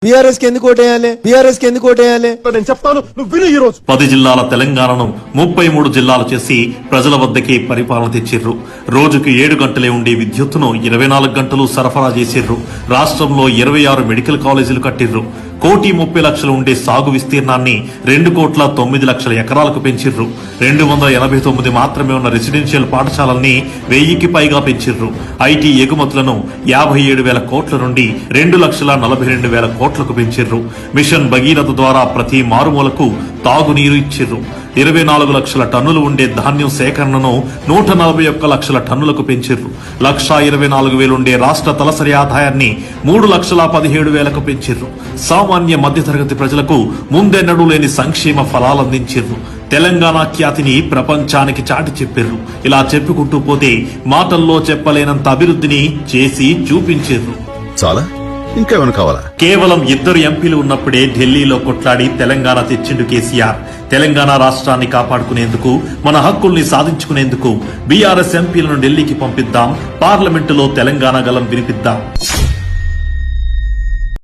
BRS కి ఎందుకు ఓటేయాలి? బీఆర్ఎస్ కి ఎందుకు ఓటేయాలి? నేను చెప్తాను, నువ్వు విను. ఈ రోజు 10 జిల్లాల తెలంగాణను 33 జిల్లాలు చేసి ప్రజల వద్దకే పరిపాలన తెచ్చిర్రు. రోజుకు 7 గంటలే ఉండే విద్యుత్తును 24 గంటలు సరఫరా చేసిర్రు. రాష్ట్రంలో 26 మెడికల్ కాలేజీలు కట్టిర్రు. 1,30,00,000 ఉండే సాగు విస్తీర్ణాన్ని 2,09,00,000 ఎకరాలకు పెంచిర్రు. 289 మాత్రమే ఉన్న రెసిడెన్షియల్ పాఠశాలల్ని 1000కి పైగా పెంచిర్రు. ఐటీ ఎగుమతులను 57,000 కోట్ల నుండి 2,42,000 కోట్లకు పెంచిర్రు. మిషన్ భగీరథ ద్వారా ప్రతి మారుమూలకు తాగునీరు ఇచ్చిర్రు. 24 లక్షల టన్నులు ఉండే ధాన్యం సేకరణను 141 లక్షల టన్నులకు పెంచిర్రు. 1,24,000 ఉండే రాష్ట్ర తలసరి ఆదాయాన్ని 3,17,000కు పెంచిర్రు. సామాన్య మధ్యతరగతి ప్రజలకు ముందెన్నడూ లేని సంక్షేమ ఫలాలందించిర్రు. తెలంగాణ ఖ్యాతిని ప్రపంచానికి చాటి చెప్పిర్రు. ఇలా చెప్పుకుంటూ పోతే మాటల్లో చెప్పలేనంత అభివృద్ధిని చేసి చూపించిర్రు. చాలా ఇంకేమైనా కావాలా? కేవలం 2 ఎంపీలు ఉన్నప్పుడే ఢిల్లీలో కొట్లాడి తెలంగాణ తెచ్చిండు కేసీఆర్. తెలంగాణ రాష్ట్రాన్ని కాపాడుకునేందుకు, మన హక్కుల్ని సాధించుకునేందుకు బీఆర్ఎస్ ఎంపీలను ఢిల్లీకి పంపిద్దాం, పార్లమెంటులో తెలంగాణ గలం వినిపిద్దాం.